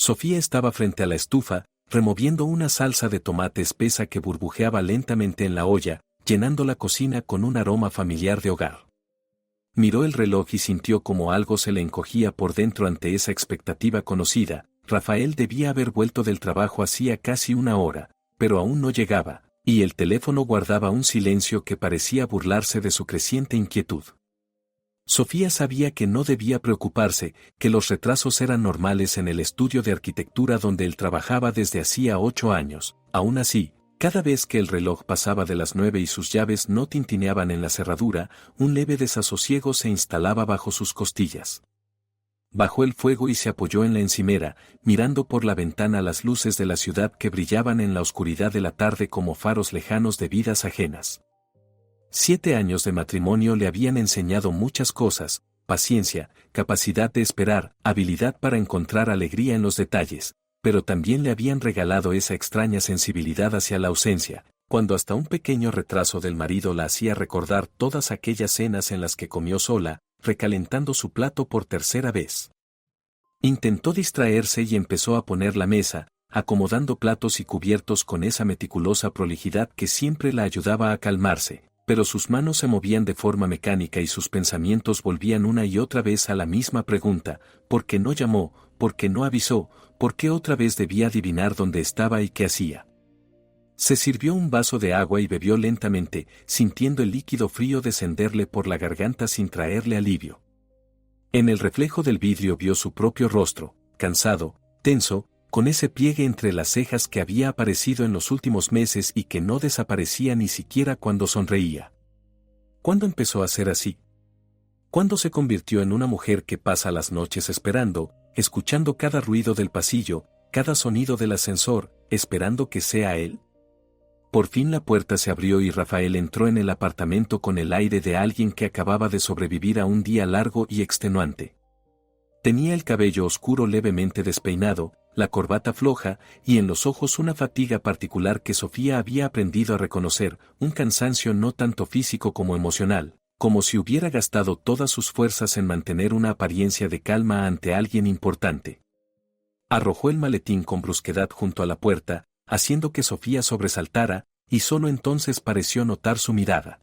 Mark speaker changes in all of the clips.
Speaker 1: Sofía estaba frente a la estufa, removiendo una salsa de tomate espesa que burbujeaba lentamente en la olla, llenando la cocina con un aroma familiar de hogar. Miró el reloj y sintió como algo se le encogía por dentro ante esa expectativa conocida. Rafael debía haber vuelto del trabajo hacía casi una hora, pero aún no llegaba, y el teléfono guardaba un silencio que parecía burlarse de su creciente inquietud. Sofía sabía que no debía preocuparse, que los retrasos eran normales en el estudio de arquitectura donde él trabajaba desde hacía 8 años. Aún así, cada vez que el reloj pasaba de las 9 y sus llaves no tintineaban en la cerradura, un leve desasosiego se instalaba bajo sus costillas. Bajó el fuego y se apoyó en la encimera, mirando por la ventana las luces de la ciudad que brillaban en la oscuridad de la tarde como faros lejanos de vidas ajenas. 7 años de matrimonio le habían enseñado muchas cosas: paciencia, capacidad de esperar, habilidad para encontrar alegría en los detalles, pero también le habían regalado esa extraña sensibilidad hacia la ausencia, cuando hasta un pequeño retraso del marido la hacía recordar todas aquellas cenas en las que comió sola, recalentando su plato por tercera vez. Intentó distraerse y empezó a poner la mesa, acomodando platos y cubiertos con esa meticulosa prolijidad que siempre la ayudaba a calmarse, pero sus manos se movían de forma mecánica y sus pensamientos volvían una y otra vez a la misma pregunta: ¿por qué no llamó? ¿Por qué no avisó? ¿Por qué otra vez debía adivinar dónde estaba y qué hacía? Se sirvió un vaso de agua y bebió lentamente, sintiendo el líquido frío descenderle por la garganta sin traerle alivio. En el reflejo del vidrio vio su propio rostro, cansado, tenso, con ese pliegue entre las cejas que había aparecido en los últimos meses y que no desaparecía ni siquiera cuando sonreía. ¿Cuándo empezó a ser así? ¿Cuándo se convirtió en una mujer que pasa las noches esperando, escuchando cada ruido del pasillo, cada sonido del ascensor, esperando que sea él? Por fin la puerta se abrió y Rafael entró en el apartamento con el aire de alguien que acababa de sobrevivir a un día largo y extenuante. Tenía el cabello oscuro levemente despeinado, la corbata floja, y en los ojos una fatiga particular que Sofía había aprendido a reconocer, un cansancio no tanto físico como emocional, como si hubiera gastado todas sus fuerzas en mantener una apariencia de calma ante alguien importante. Arrojó el maletín con brusquedad junto a la puerta, haciendo que Sofía sobresaltara, y solo entonces pareció notar su mirada.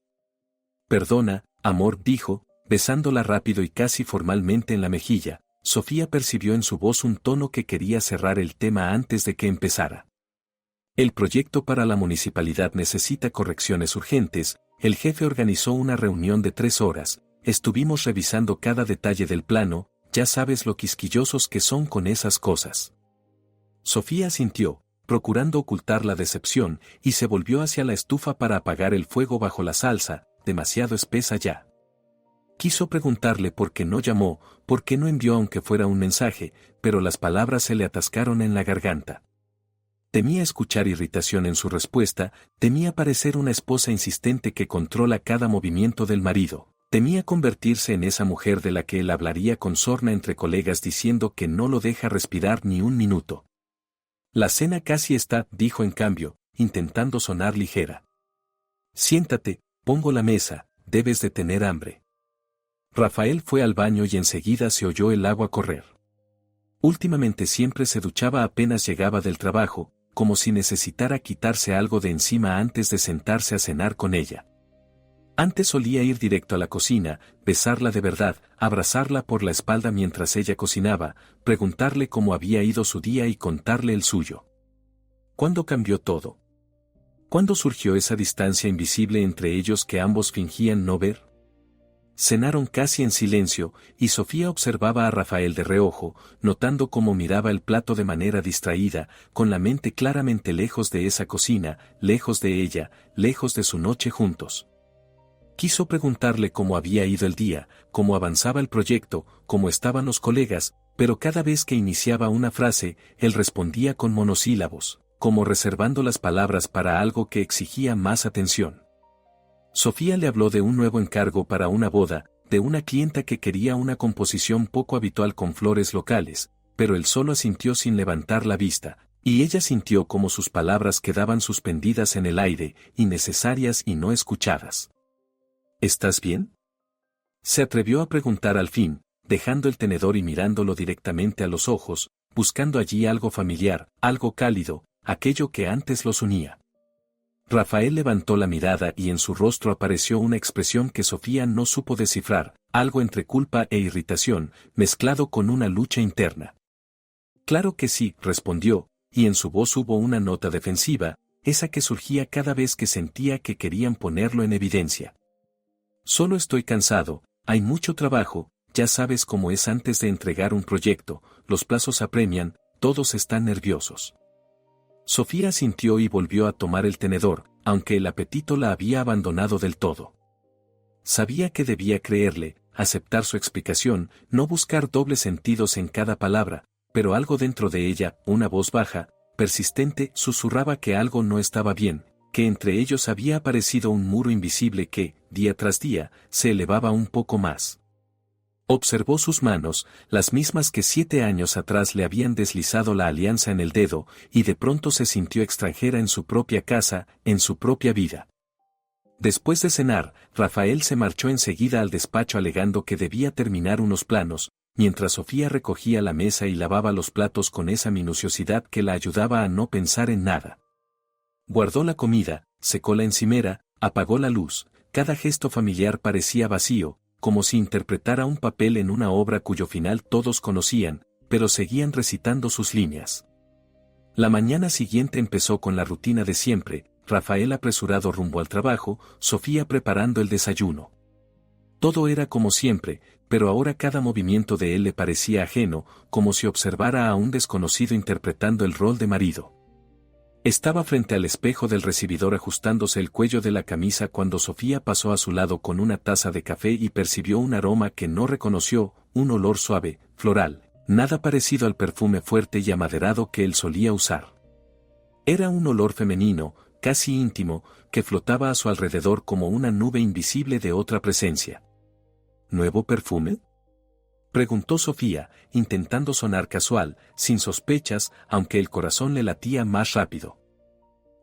Speaker 1: «Perdona, amor», dijo, besándola rápido y casi formalmente en la mejilla. Sofía percibió en su voz un tono que quería cerrar el tema antes de que empezara. El proyecto para la municipalidad necesita correcciones urgentes. El jefe organizó una reunión de 3 horas, estuvimos revisando cada detalle del plano, ya sabes lo quisquillosos que son con esas cosas. Sofía asintió, procurando ocultar la decepción, y se volvió hacia la estufa para apagar el fuego bajo la salsa, demasiado espesa ya. Quiso preguntarle por qué no llamó, por qué no envió aunque fuera un mensaje, pero las palabras se le atascaron en la garganta. Temía escuchar irritación en su respuesta, temía parecer una esposa insistente que controla cada movimiento del marido, temía convertirse en esa mujer de la que él hablaría con sorna entre colegas diciendo que no lo deja respirar ni un minuto. «La cena casi está», dijo en cambio, intentando sonar ligera. «Siéntate, pongo la mesa, debes de tener hambre». Rafael fue al baño y enseguida se oyó el agua correr. Últimamente siempre se duchaba apenas llegaba del trabajo, como si necesitara quitarse algo de encima antes de sentarse a cenar con ella. Antes solía ir directo a la cocina, besarla de verdad, abrazarla por la espalda mientras ella cocinaba, preguntarle cómo había ido su día y contarle el suyo. ¿Cuándo cambió todo? ¿Cuándo surgió esa distancia invisible entre ellos que ambos fingían no ver? Cenaron casi en silencio, y Sofía observaba a Rafael de reojo, notando cómo miraba el plato de manera distraída, con la mente claramente lejos de esa cocina, lejos de ella, lejos de su noche juntos. Quiso preguntarle cómo había ido el día, cómo avanzaba el proyecto, cómo estaban los colegas, pero cada vez que iniciaba una frase, él respondía con monosílabos, como reservando las palabras para algo que exigía más atención. Sofía le habló de un nuevo encargo para una boda, de una clienta que quería una composición poco habitual con flores locales, pero él solo asintió sin levantar la vista, y ella sintió como sus palabras quedaban suspendidas en el aire, innecesarias y no escuchadas. ¿Estás bien?, se atrevió a preguntar al fin, dejando el tenedor y mirándolo directamente a los ojos. buscando allí algo familiar, algo cálido, aquello que antes los unía. Rafael levantó la mirada y en su rostro apareció una expresión que Sofía no supo descifrar, algo entre culpa e irritación, mezclado con una lucha interna. Claro que sí, respondió, y en su voz hubo una nota defensiva, esa que surgía cada vez que sentía que querían ponerlo en evidencia. Solo estoy cansado, hay mucho trabajo, ya sabes cómo es antes de entregar un proyecto, los plazos apremian, todos están nerviosos. Sofía asintió y volvió a tomar el tenedor, aunque el apetito la había abandonado del todo. Sabía que debía creerle, aceptar su explicación, no buscar dobles sentidos en cada palabra, pero algo dentro de ella, una voz baja, persistente, susurraba que algo no estaba bien, que entre ellos había aparecido un muro invisible que, día tras día, se elevaba un poco más. Observó sus manos, las mismas que 7 años atrás le habían deslizado la alianza en el dedo, y de pronto se sintió extranjera en su propia casa, en su propia vida. Después de cenar, Rafael se marchó enseguida al despacho alegando que debía terminar unos planos, mientras Sofía recogía la mesa y lavaba los platos con esa minuciosidad que la ayudaba a no pensar en nada. Guardó la comida, secó la encimera, apagó la luz, cada gesto familiar parecía vacío, como si interpretara un papel en una obra cuyo final todos conocían, pero seguían recitando sus líneas. La mañana siguiente empezó con la rutina de siempre, Rafael apresurado rumbo al trabajo, Sofía preparando el desayuno. Todo era como siempre, pero ahora cada movimiento de él le parecía ajeno, como si observara a un desconocido interpretando el rol de marido. Estaba frente al espejo del recibidor ajustándose el cuello de la camisa cuando Sofía pasó a su lado con una taza de café y percibió un aroma que no reconoció, un olor suave, floral, nada parecido al perfume fuerte y amaderado que él solía usar. Era un olor femenino, casi íntimo, que flotaba a su alrededor como una nube invisible de otra presencia. ¿Nuevo perfume?, preguntó Sofía, intentando sonar casual, sin sospechas, aunque el corazón le latía más rápido.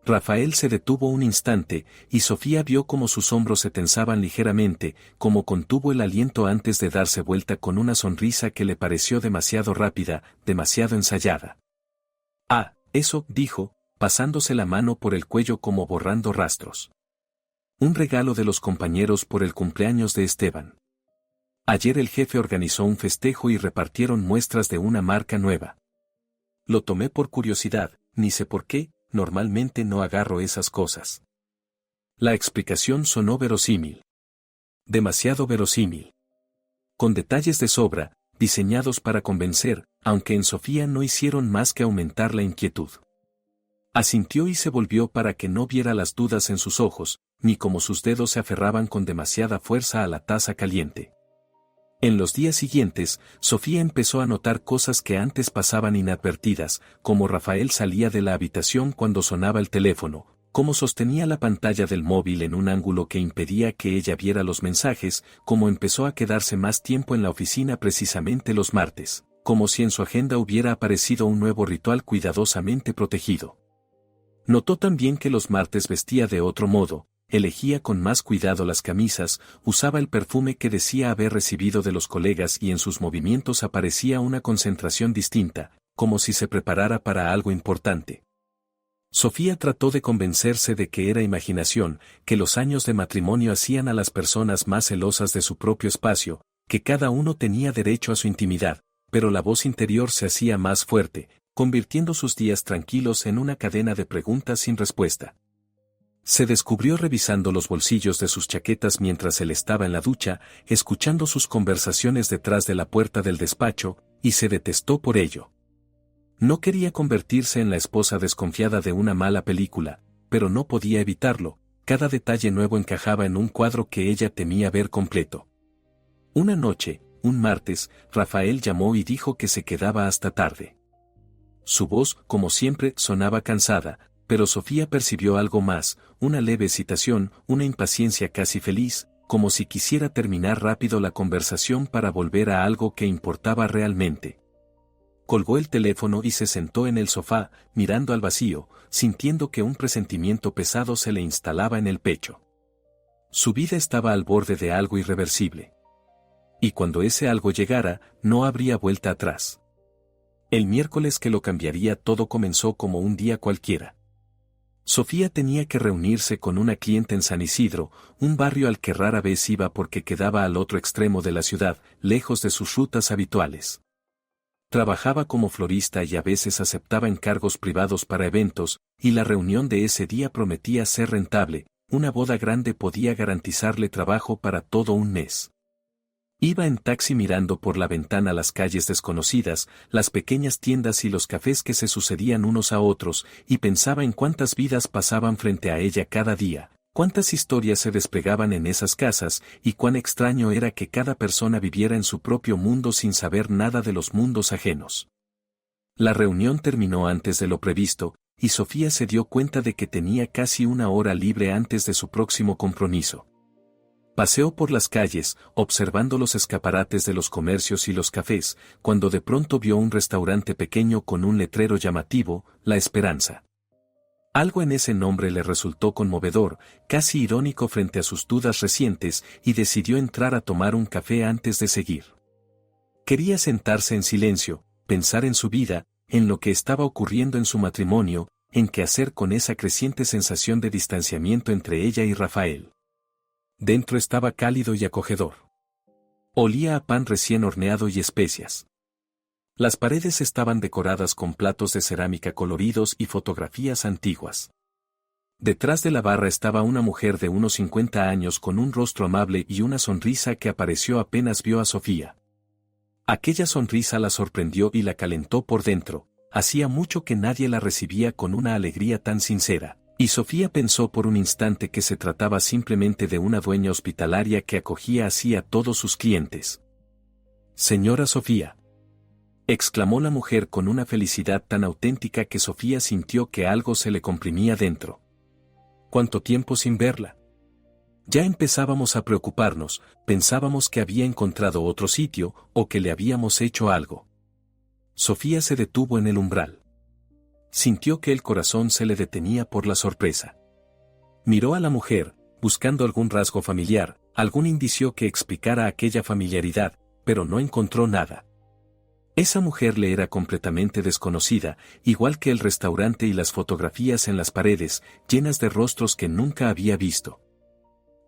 Speaker 1: Rafael se detuvo un instante, y Sofía vio cómo sus hombros se tensaban ligeramente, como contuvo el aliento antes de darse vuelta con una sonrisa que le pareció demasiado rápida, demasiado ensayada. «Ah, eso», dijo, pasándose la mano por el cuello como borrando rastros. «Un regalo de los compañeros por el cumpleaños de Esteban. Ayer el jefe organizó un festejo y repartieron muestras de una marca nueva. Lo tomé por curiosidad, ni sé por qué, normalmente no agarro esas cosas». La explicación sonó verosímil. Demasiado verosímil. Con detalles de sobra, diseñados para convencer, aunque en Sofía no hicieron más que aumentar la inquietud. Asintió y se volvió para que no viera las dudas en sus ojos, ni cómo sus dedos se aferraban con demasiada fuerza a la taza caliente. En los días siguientes, Sofía empezó a notar cosas que antes pasaban inadvertidas, como Rafael salía de la habitación cuando sonaba el teléfono, cómo sostenía la pantalla del móvil en un ángulo que impedía que ella viera los mensajes, cómo empezó a quedarse más tiempo en la oficina precisamente los martes, como si en su agenda hubiera aparecido un nuevo ritual cuidadosamente protegido. Notó también que los martes vestía de otro modo, elegía con más cuidado las camisas, usaba el perfume que decía haber recibido de los colegas y en sus movimientos aparecía una concentración distinta, como si se preparara para algo importante. Sofía trató de convencerse de que era imaginación, que los años de matrimonio hacían a las personas más celosas de su propio espacio, que cada uno tenía derecho a su intimidad, pero la voz interior se hacía más fuerte, convirtiendo sus días tranquilos en una cadena de preguntas sin respuesta. Se descubrió revisando los bolsillos de sus chaquetas mientras él estaba en la ducha, escuchando sus conversaciones detrás de la puerta del despacho, y se detestó por ello. No quería convertirse en la esposa desconfiada de una mala película, pero no podía evitarlo, cada detalle nuevo encajaba en un cuadro que ella temía ver completo. Una noche, un martes, Rafael llamó y dijo que se quedaba hasta tarde. Su voz, como siempre, sonaba cansada, pero Sofía percibió algo más, una leve excitación, una impaciencia casi feliz, como si quisiera terminar rápido la conversación para volver a algo que importaba realmente. Colgó el teléfono y se sentó en el sofá, mirando al vacío, sintiendo que un presentimiento pesado se le instalaba en el pecho. Su vida estaba al borde de algo irreversible. Y cuando ese algo llegara, no habría vuelta atrás. El miércoles que lo cambiaría todo comenzó como un día cualquiera. Sofía tenía que reunirse con una cliente en San Isidro, un barrio al que rara vez iba porque quedaba al otro extremo de la ciudad, lejos de sus rutas habituales. Trabajaba como florista y a veces aceptaba encargos privados para eventos, y la reunión de ese día prometía ser rentable, una boda grande podía garantizarle trabajo para todo un mes. Iba en taxi mirando por la ventana las calles desconocidas, las pequeñas tiendas y los cafés que se sucedían unos a otros, y pensaba en cuántas vidas pasaban frente a ella cada día, cuántas historias se desplegaban en esas casas, y cuán extraño era que cada persona viviera en su propio mundo sin saber nada de los mundos ajenos. La reunión terminó antes de lo previsto, y Sofía se dio cuenta de que tenía casi una hora libre antes de su próximo compromiso. Paseó por las calles, observando los escaparates de los comercios y los cafés, cuando de pronto vio un restaurante pequeño con un letrero llamativo, La Esperanza. Algo en ese nombre le resultó conmovedor, casi irónico frente a sus dudas recientes, y decidió entrar a tomar un café antes de seguir. Quería sentarse en silencio, pensar en su vida, en lo que estaba ocurriendo en su matrimonio, en qué hacer con esa creciente sensación de distanciamiento entre ella y Rafael. Dentro estaba cálido y acogedor. Olía a pan recién horneado y especias. Las paredes estaban decoradas con platos de cerámica coloridos y fotografías antiguas. Detrás de la barra estaba una mujer de unos 50 años con un rostro amable y una sonrisa que apareció apenas vio a Sofía. Aquella sonrisa la sorprendió y la calentó por dentro, hacía mucho que nadie la recibía con una alegría tan sincera. Y Sofía pensó por un instante que se trataba simplemente de una dueña hospitalaria que acogía así a todos sus clientes. «Señora Sofía», exclamó la mujer con una felicidad tan auténtica que Sofía sintió que algo se le comprimía dentro. «¿Cuánto tiempo sin verla?» Ya empezábamos a preocuparnos, pensábamos que había encontrado otro sitio o que le habíamos hecho algo. Sofía se detuvo en el umbral. Sintió que el corazón se le detenía por la sorpresa. Miró a la mujer, buscando algún rasgo familiar, algún indicio que explicara aquella familiaridad, pero no encontró nada. Esa mujer le era completamente desconocida, igual que el restaurante y las fotografías en las paredes, llenas de rostros que nunca había visto.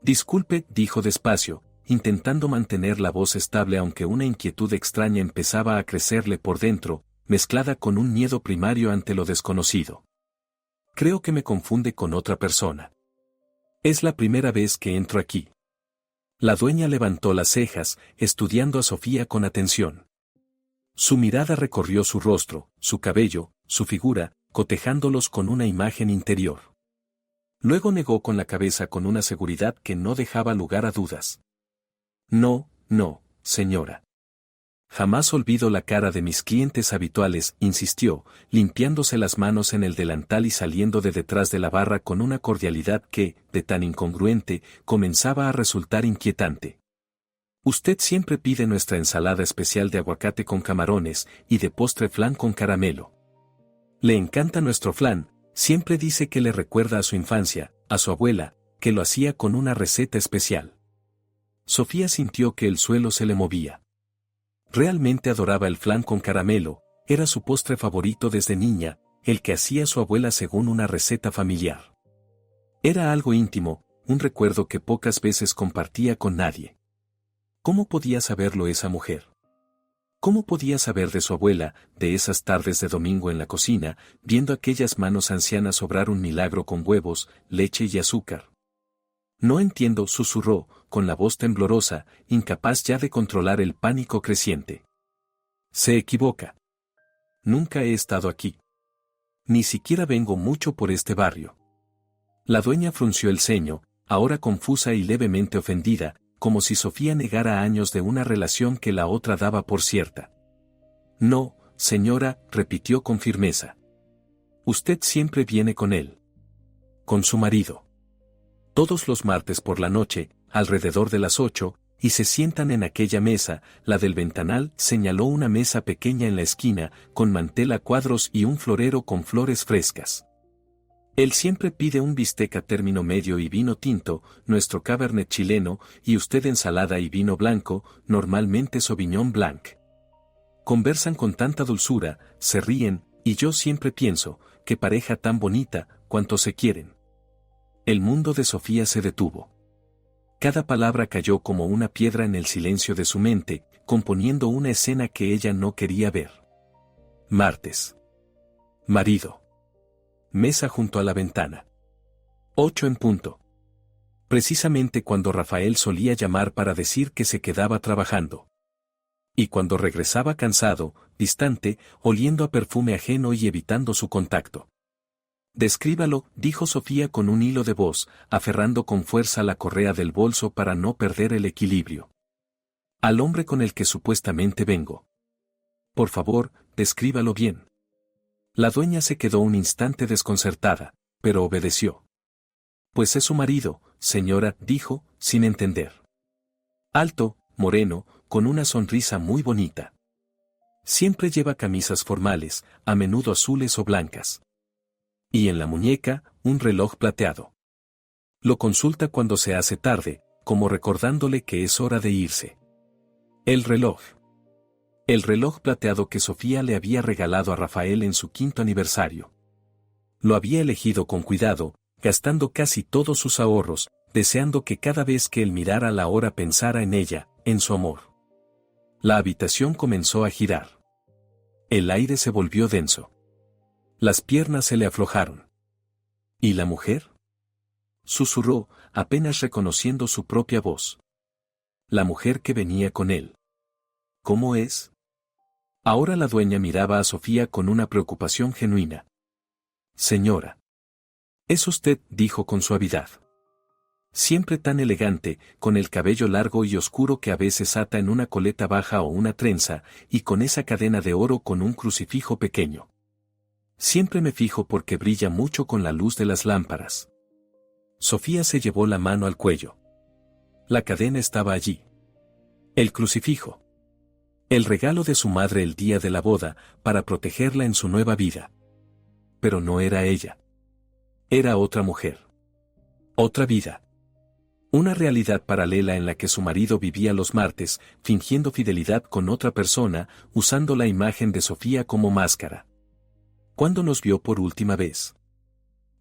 Speaker 1: «Disculpe», dijo despacio, intentando mantener la voz estable aunque una inquietud extraña empezaba a crecerle por dentro, mezclada con un miedo primario ante lo desconocido. «Creo que me confunde con otra persona. Es la primera vez que entro aquí». La dueña levantó las cejas, estudiando a Sofía con atención. Su mirada recorrió su rostro, su cabello, su figura, cotejándolos con una imagen interior. Luego negó con la cabeza con una seguridad que no dejaba lugar a dudas. «No, no, señora. Jamás olvido la cara de mis clientes habituales», insistió, limpiándose las manos en el delantal y saliendo de detrás de la barra con una cordialidad que, de tan incongruente, comenzaba a resultar inquietante. «Usted siempre pide nuestra ensalada especial de aguacate con camarones y de postre flan con caramelo. Le encanta nuestro flan, siempre dice que le recuerda a su infancia, a su abuela, que lo hacía con una receta especial». Sofía sintió que el suelo se le movía. Realmente adoraba el flan con caramelo, era su postre favorito desde niña, el que hacía su abuela según una receta familiar. Era algo íntimo, un recuerdo que pocas veces compartía con nadie. ¿Cómo podía saberlo esa mujer? ¿Cómo podía saber de su abuela, de esas tardes de domingo en la cocina, viendo aquellas manos ancianas obrar un milagro con huevos, leche y azúcar? «No entiendo», susurró, con la voz temblorosa, incapaz ya de controlar el pánico creciente. «Se equivoca. Nunca he estado aquí. Ni siquiera vengo mucho por este barrio». La dueña frunció el ceño, ahora confusa y levemente ofendida, como si Sofía negara años de una relación que la otra daba por cierta. «No, señora», repitió con firmeza. «Usted siempre viene con él. Con su marido. Todos los martes por la noche, alrededor de las 8, y se sientan en aquella mesa», la del ventanal señaló una mesa pequeña en la esquina, con mantel a cuadros y un florero con flores frescas. «Él siempre pide un bistec a término medio y vino tinto, nuestro cabernet chileno, y usted ensalada y vino blanco, normalmente Sauvignon Blanc». Conversan con tanta dulzura, se ríen, y yo siempre pienso, qué pareja tan bonita, cuánto se quieren. El mundo de Sofía se detuvo. Cada palabra cayó como una piedra en el silencio de su mente, componiendo una escena que ella no quería ver. Martes. Marido. Mesa junto a la ventana. 8 en punto. Precisamente cuando Rafael solía llamar para decir que se quedaba trabajando. Y cuando regresaba cansado, distante, oliendo a perfume ajeno y evitando su contacto. Descríbalo, dijo Sofía con un hilo de voz, aferrando con fuerza la correa del bolso para no perder el equilibrio. Al hombre con el que supuestamente vengo. Por favor, descríbalo bien. La dueña se quedó un instante desconcertada, pero obedeció. Pues es su marido, señora, dijo, sin entender. Alto, moreno, con una sonrisa muy bonita. Siempre lleva camisas formales, a menudo azules o blancas. Y en la muñeca, un reloj plateado. Lo consulta cuando se hace tarde, como recordándole que es hora de irse. El reloj. El reloj plateado que Sofía le había regalado a Rafael en su 5º aniversario. Lo había elegido con cuidado, gastando casi todos sus ahorros, deseando que cada vez que él mirara la hora pensara en ella, en su amor. La habitación comenzó a girar. El aire se volvió denso. Las piernas se le aflojaron. ¿Y la mujer? Susurró, apenas reconociendo su propia voz. La mujer que venía con él. ¿Cómo es? Ahora la dueña miraba a Sofía con una preocupación genuina. Señora. Es usted, dijo con suavidad. Siempre tan elegante, con el cabello largo y oscuro que a veces ata en una coleta baja o una trenza, y con esa cadena de oro con un crucifijo pequeño. Siempre me fijo porque brilla mucho con la luz de las lámparas. Sofía se llevó la mano al cuello. La cadena estaba allí. El crucifijo. El regalo de su madre el día de la boda, para protegerla en su nueva vida. Pero no era ella. Era otra mujer. Otra vida. Una realidad paralela en la que su marido vivía los martes, fingiendo fidelidad con otra persona, usando la imagen de Sofía como máscara. ¿Cuándo nos vio por última vez?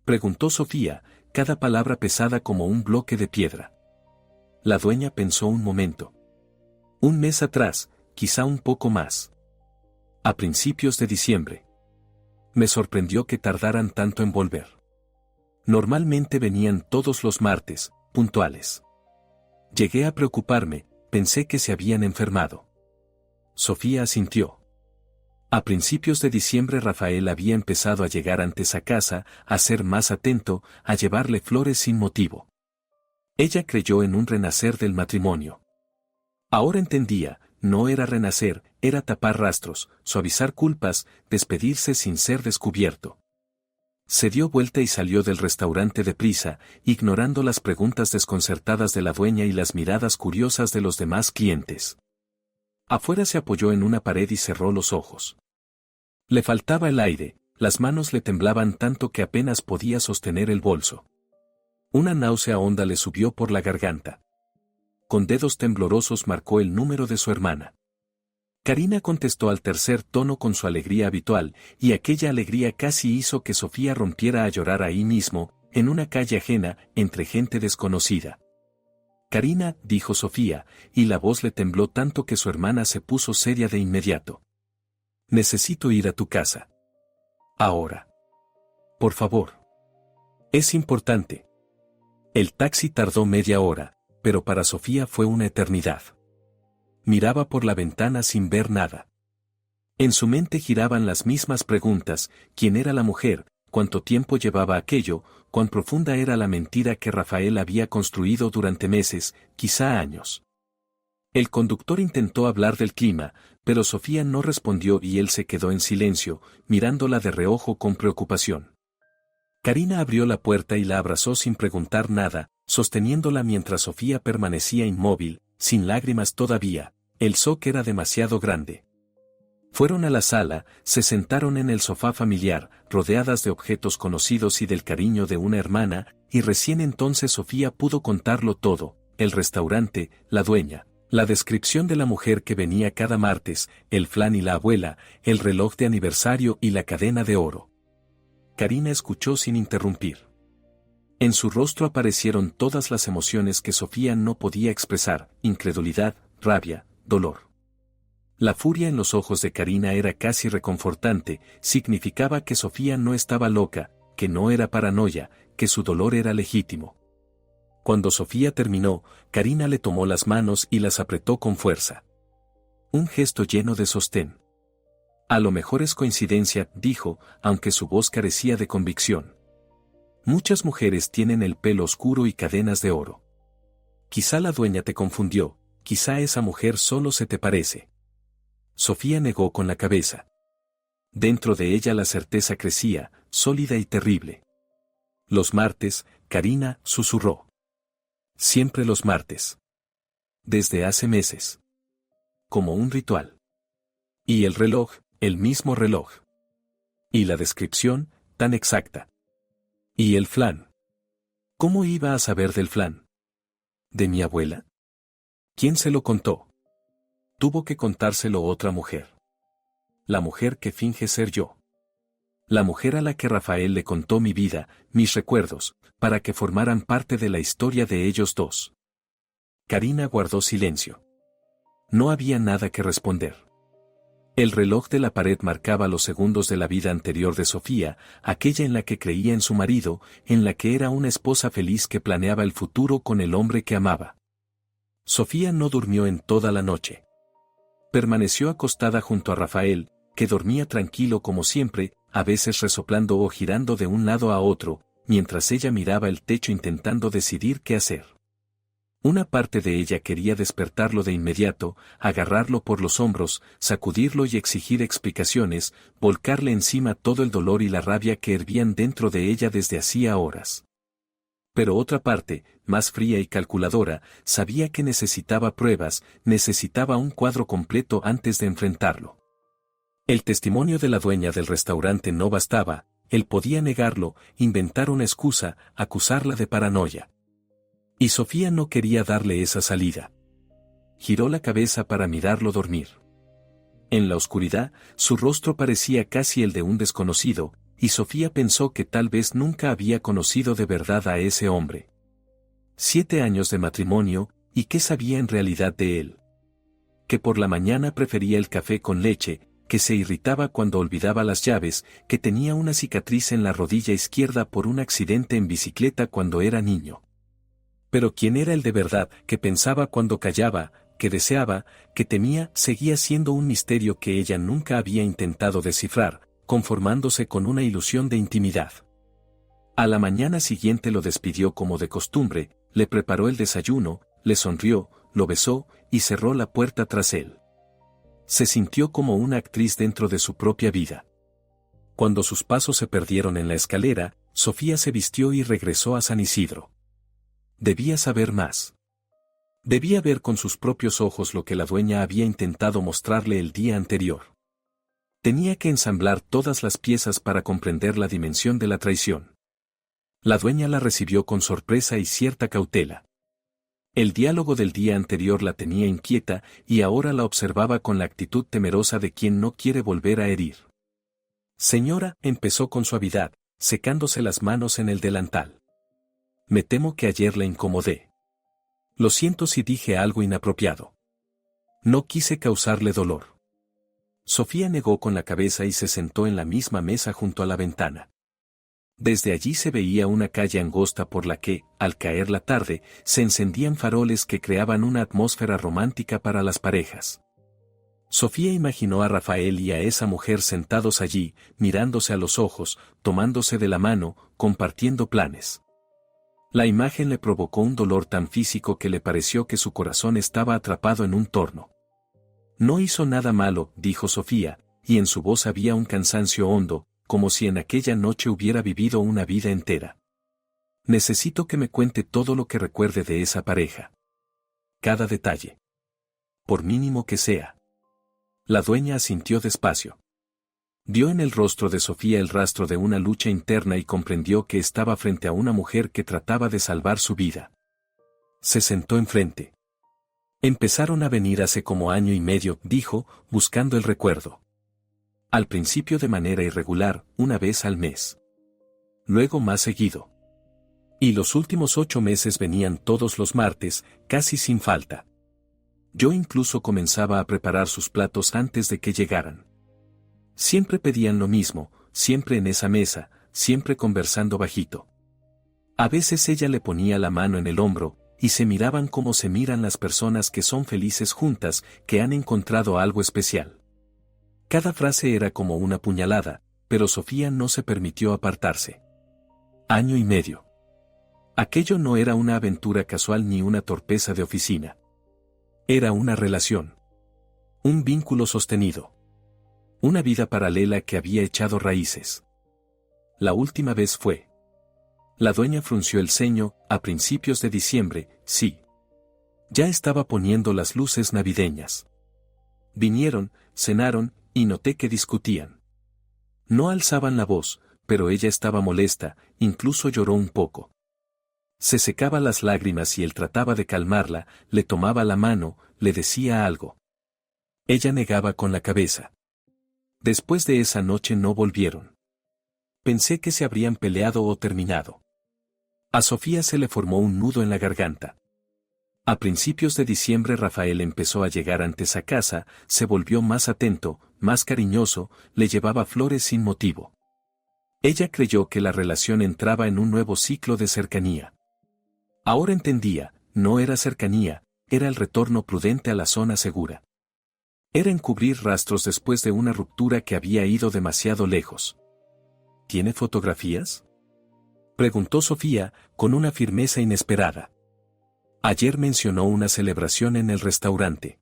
Speaker 1: Preguntó Sofía, cada palabra pesada como un bloque de piedra. La dueña pensó un momento. Un mes atrás, quizá un poco más. A principios de diciembre. Me sorprendió que tardaran tanto en volver. Normalmente venían todos los martes, puntuales. Llegué a preocuparme, pensé que se habían enfermado. Sofía asintió. A principios de diciembre Rafael había empezado a llegar antes a casa, a ser más atento, a llevarle flores sin motivo. Ella creyó en un renacer del matrimonio. Ahora entendía, no era renacer, era tapar rastros, suavizar culpas, despedirse sin ser descubierto. Se dio vuelta y salió del restaurante deprisa, ignorando las preguntas desconcertadas de la dueña y las miradas curiosas de los demás clientes. Afuera se apoyó en una pared y cerró los ojos. Le faltaba el aire, las manos le temblaban tanto que apenas podía sostener el bolso. Una náusea honda le subió por la garganta. Con dedos temblorosos marcó el número de su hermana. Karina contestó al tercer tono con su alegría habitual, y aquella alegría casi hizo que Sofía rompiera a llorar ahí mismo, en una calle ajena, entre gente desconocida. Karina, dijo Sofía, y la voz le tembló tanto que su hermana se puso seria de inmediato. Necesito ir a tu casa. Ahora. Por favor. Es importante. El taxi tardó media hora, pero para Sofía fue una eternidad. Miraba por la ventana sin ver nada. En su mente giraban las mismas preguntas: ¿quién era la mujer? ¿Cuánto tiempo llevaba aquello? ¿Cuán profunda era la mentira que Rafael había construido durante meses, quizá años? El conductor intentó hablar del clima, pero Sofía no respondió y él se quedó en silencio, mirándola de reojo con preocupación. Karina abrió la puerta y la abrazó sin preguntar nada, sosteniéndola mientras Sofía permanecía inmóvil, sin lágrimas todavía. El shock era demasiado grande. Fueron a la sala, se sentaron en el sofá familiar, rodeadas de objetos conocidos y del cariño de una hermana, y recién entonces Sofía pudo contarlo todo: el restaurante, la dueña, La descripción de la mujer que venía cada martes, el flan y la abuela, el reloj de aniversario y la cadena de oro. Karina escuchó sin interrumpir. En su rostro aparecieron todas las emociones que Sofía no podía expresar: incredulidad, rabia, dolor. La furia en los ojos de Karina era casi reconfortante, significaba que Sofía no estaba loca, que no era paranoia, que su dolor era legítimo. Cuando Sofía terminó, Karina le tomó las manos y las apretó con fuerza. Un gesto lleno de sostén. A lo mejor es coincidencia, dijo, aunque su voz carecía de convicción. Muchas mujeres tienen el pelo oscuro y cadenas de oro. Quizá la dueña te confundió, quizá esa mujer solo se te parece. Sofía negó con la cabeza. Dentro de ella la certeza crecía, sólida y terrible. Los martes, Karina susurró. Siempre los martes. Desde hace meses. Como un ritual. Y el reloj, el mismo reloj. Y la descripción, tan exacta. Y el flan. ¿Cómo iba a saber del flan? ¿De mi abuela? ¿Quién se lo contó? Tuvo que contárselo otra mujer. La mujer que finge ser yo. La mujer a la que Rafael le contó mi vida, mis recuerdos, para que formaran parte de la historia de ellos dos. Karina guardó silencio. No había nada que responder. El reloj de la pared marcaba los segundos de la vida anterior de Sofía, aquella en la que creía en su marido, en la que era una esposa feliz que planeaba el futuro con el hombre que amaba. Sofía no durmió en toda la noche. Permaneció acostada junto a Rafael, que dormía tranquilo como siempre, a veces resoplando o girando de un lado a otro, mientras ella miraba el techo intentando decidir qué hacer. Una parte de ella quería despertarlo de inmediato, agarrarlo por los hombros, sacudirlo y exigir explicaciones, volcarle encima todo el dolor y la rabia que hervían dentro de ella desde hacía horas. Pero otra parte, más fría y calculadora, sabía que necesitaba pruebas, necesitaba un cuadro completo antes de enfrentarlo. El testimonio de la dueña del restaurante no bastaba, él podía negarlo, inventar una excusa, acusarla de paranoia. Y Sofía no quería darle esa salida. Giró la cabeza para mirarlo dormir. En la oscuridad, su rostro parecía casi el de un desconocido, y Sofía pensó que tal vez nunca había conocido de verdad a ese hombre. 7 años de matrimonio, ¿y qué sabía en realidad de él? Que por la mañana prefería el café con leche, que se irritaba cuando olvidaba las llaves, que tenía una cicatriz en la rodilla izquierda por un accidente en bicicleta cuando era niño. Pero quién era el de verdad, que pensaba cuando callaba, que deseaba, que temía, seguía siendo un misterio que ella nunca había intentado descifrar, conformándose con una ilusión de intimidad. A la mañana siguiente lo despidió como de costumbre, le preparó el desayuno, le sonrió, lo besó, y cerró la puerta tras él. Se sintió como una actriz dentro de su propia vida. Cuando sus pasos se perdieron en la escalera, Sofía se vistió y regresó a San Isidro. Debía saber más. Debía ver con sus propios ojos lo que la dueña había intentado mostrarle el día anterior. Tenía que ensamblar todas las piezas para comprender la dimensión de la traición. La dueña la recibió con sorpresa y cierta cautela. El diálogo del día anterior la tenía inquieta y ahora la observaba con la actitud temerosa de quien no quiere volver a herir. Señora, empezó con suavidad, secándose las manos en el delantal. Me temo que ayer la incomodé. Lo siento si dije algo inapropiado. No quise causarle dolor. Sofía negó con la cabeza y se sentó en la misma mesa junto a la ventana. Desde allí se veía una calle angosta por la que, al caer la tarde, se encendían faroles que creaban una atmósfera romántica para las parejas. Sofía imaginó a Rafael y a esa mujer sentados allí, mirándose a los ojos, tomándose de la mano, compartiendo planes. La imagen le provocó un dolor tan físico que le pareció que su corazón estaba atrapado en un torno. No hizo nada malo, dijo Sofía, y en su voz había un cansancio hondo, como si en aquella noche hubiera vivido una vida entera. Necesito que me cuente todo lo que recuerde de esa pareja. Cada detalle. Por mínimo que sea. La dueña asintió despacio. Vio en el rostro de Sofía el rastro de una lucha interna y comprendió que estaba frente a una mujer que trataba de salvar su vida. Se sentó enfrente. Empezaron a venir hace como año y medio, dijo, buscando el recuerdo. Al principio de manera irregular, una vez al mes. Luego más seguido. Y los últimos 8 meses venían todos los martes, casi sin falta. Yo incluso comenzaba a preparar sus platos antes de que llegaran. Siempre pedían lo mismo, siempre en esa mesa, siempre conversando bajito. A veces ella le ponía la mano en el hombro, y se miraban como se miran las personas que son felices juntas, que han encontrado algo especial. Cada frase era como una puñalada, pero Sofía no se permitió apartarse. Año y medio. Aquello no era una aventura casual ni una torpeza de oficina. Era una relación. Un vínculo sostenido. Una vida paralela que había echado raíces. La última vez fue. La dueña frunció el ceño, a principios de diciembre, sí. Ya estaba poniendo las luces navideñas. Vinieron, cenaron, y noté que discutían. No alzaban la voz, pero ella estaba molesta, incluso lloró un poco. Se secaba las lágrimas y él trataba de calmarla, le tomaba la mano, le decía algo. Ella negaba con la cabeza. Después de esa noche no volvieron. Pensé que se habrían peleado o terminado. A Sofía se le formó un nudo en la garganta. A principios de diciembre Rafael empezó a llegar antes a casa, se volvió más atento, más cariñoso, le llevaba flores sin motivo. Ella creyó que la relación entraba en un nuevo ciclo de cercanía. Ahora entendía, no era cercanía, era el retorno prudente a la zona segura. Era encubrir rastros después de una ruptura que había ido demasiado lejos. ¿Tiene fotografías?, preguntó Sofía, con una firmeza inesperada. Ayer mencionó una celebración en el restaurante.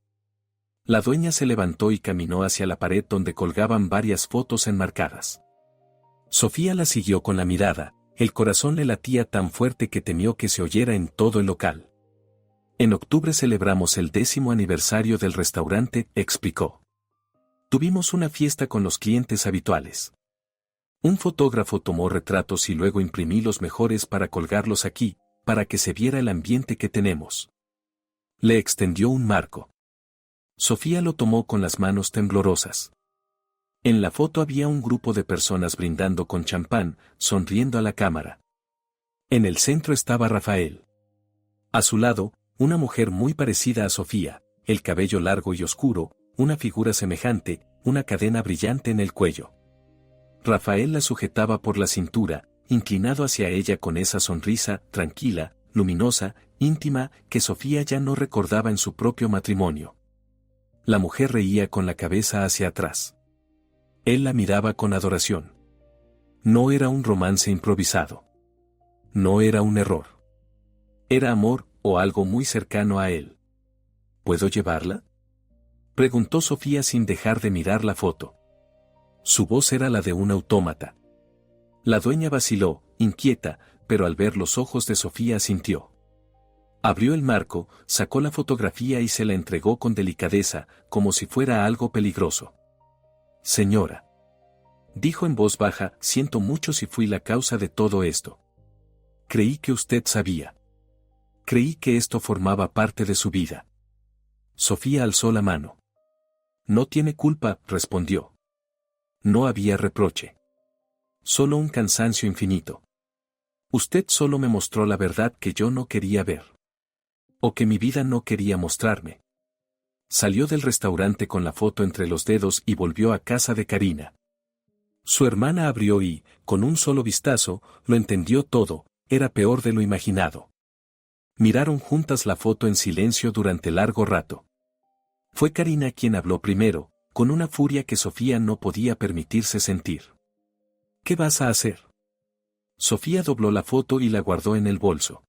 Speaker 1: La dueña se levantó y caminó hacia la pared donde colgaban varias fotos enmarcadas. Sofía la siguió con la mirada, el corazón le latía tan fuerte que temió que se oyera en todo el local. En octubre celebramos el 10º aniversario del restaurante, explicó. Tuvimos una fiesta con los clientes habituales. Un fotógrafo tomó retratos y luego imprimí los mejores para colgarlos aquí, para que se viera el ambiente que tenemos. Le extendió un marco. Sofía lo tomó con las manos temblorosas. En la foto había un grupo de personas brindando con champán, sonriendo a la cámara. En el centro estaba Rafael. A su lado, una mujer muy parecida a Sofía, el cabello largo y oscuro, una figura semejante, una cadena brillante en el cuello. Rafael la sujetaba por la cintura, inclinado hacia ella con esa sonrisa, tranquila, luminosa, íntima, que Sofía ya no recordaba en su propio matrimonio. La mujer reía con la cabeza hacia atrás. Él la miraba con adoración. No era un romance improvisado. No era un error. Era amor, o algo muy cercano a él. ¿Puedo llevarla?, preguntó Sofía sin dejar de mirar la foto. Su voz era la de un autómata. La dueña vaciló, inquieta, pero al ver los ojos de Sofía asintió. Abrió el marco, sacó la fotografía y se la entregó con delicadeza, como si fuera algo peligroso. Señora, dijo en voz baja, siento mucho si fui la causa de todo esto. Creí que usted sabía. Creí que esto formaba parte de su vida. Sofía alzó la mano. No tiene culpa, respondió. No había reproche. Solo un cansancio infinito. Usted solo me mostró la verdad que yo no quería ver. O que mi vida no quería mostrarme. Salió del restaurante con la foto entre los dedos y volvió a casa de Karina. Su hermana abrió y, con un solo vistazo, lo entendió todo, era peor de lo imaginado. Miraron juntas la foto en silencio durante largo rato. Fue Karina quien habló primero, con una furia que Sofía no podía permitirse sentir. ¿Qué vas a hacer? Sofía dobló la foto y la guardó en el bolso.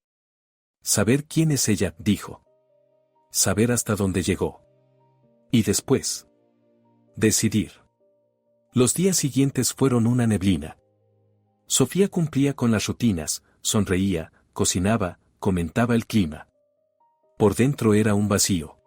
Speaker 1: Saber quién es ella, dijo. Saber hasta dónde llegó. Y después. Decidir. Los días siguientes fueron una neblina. Sofía cumplía con las rutinas, sonreía, cocinaba, comentaba el clima. Por dentro era un vacío.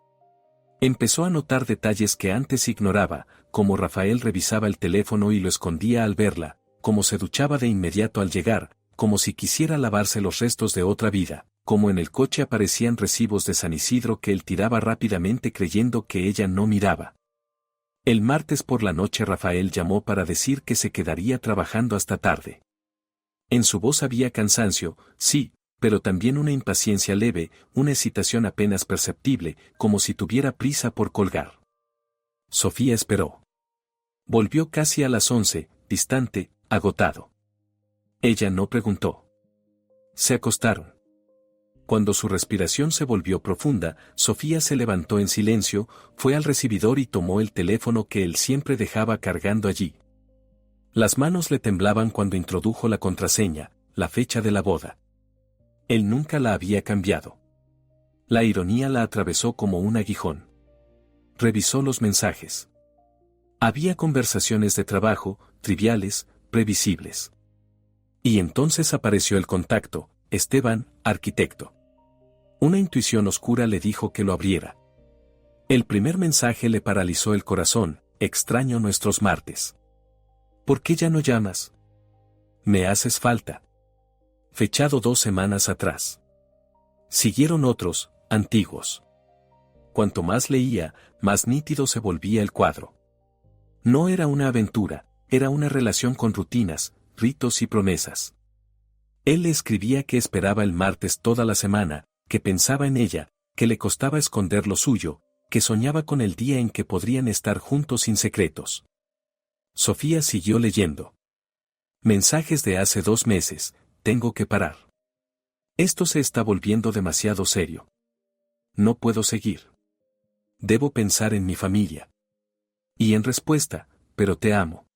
Speaker 1: Empezó a notar detalles que antes ignoraba, como Rafael revisaba el teléfono y lo escondía al verla, como se duchaba de inmediato al llegar, como si quisiera lavarse los restos de otra vida. como en el coche aparecían recibos de San Isidro que él tiraba rápidamente creyendo que ella no miraba. El martes por la noche Rafael llamó para decir que se quedaría trabajando hasta tarde. En su voz había cansancio, sí, pero también una impaciencia leve, una excitación apenas perceptible, como si tuviera prisa por colgar. Sofía esperó. Volvió casi a las 11, distante, agotado. Ella no preguntó. Se acostaron. Cuando su respiración se volvió profunda, Sofía se levantó en silencio, fue al recibidor y tomó el teléfono que él siempre dejaba cargando allí. Las manos le temblaban cuando introdujo la contraseña, la fecha de la boda. Él nunca la había cambiado. La ironía la atravesó como un aguijón. Revisó los mensajes. Había conversaciones de trabajo, triviales, previsibles. Y entonces apareció el contacto, Esteban, arquitecto. Una intuición oscura le dijo que lo abriera. El primer mensaje le paralizó el corazón, extraño nuestros martes. ¿Por qué ya no llamas? Me haces falta. Fechado 2 semanas atrás. Siguieron otros, antiguos. Cuanto más leía, más nítido se volvía el cuadro. No era una aventura, era una relación con rutinas, ritos y promesas. Él le escribía que esperaba el martes toda la semana, que pensaba en ella, que le costaba esconder lo suyo, que soñaba con el día en que podrían estar juntos sin secretos. Sofía siguió leyendo. Mensajes de hace 2 meses, tengo que parar. Esto se está volviendo demasiado serio. No puedo seguir. Debo pensar en mi familia. Y en respuesta, pero te amo.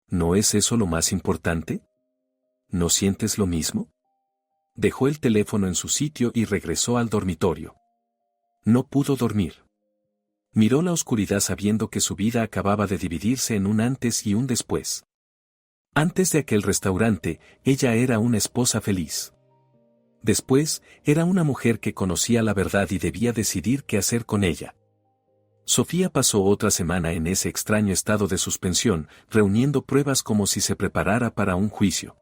Speaker 1: ¿No es eso lo más importante? ¿No sientes lo mismo? Dejó el teléfono en su sitio y regresó al dormitorio. No pudo dormir. Miró la oscuridad sabiendo que su vida acababa de dividirse en un antes y un después. Antes de aquel restaurante, ella era una esposa feliz. Después, era una mujer que conocía la verdad y debía decidir qué hacer con ella. Sofía pasó otra semana en ese extraño estado de suspensión, reuniendo pruebas como si se preparara para un juicio.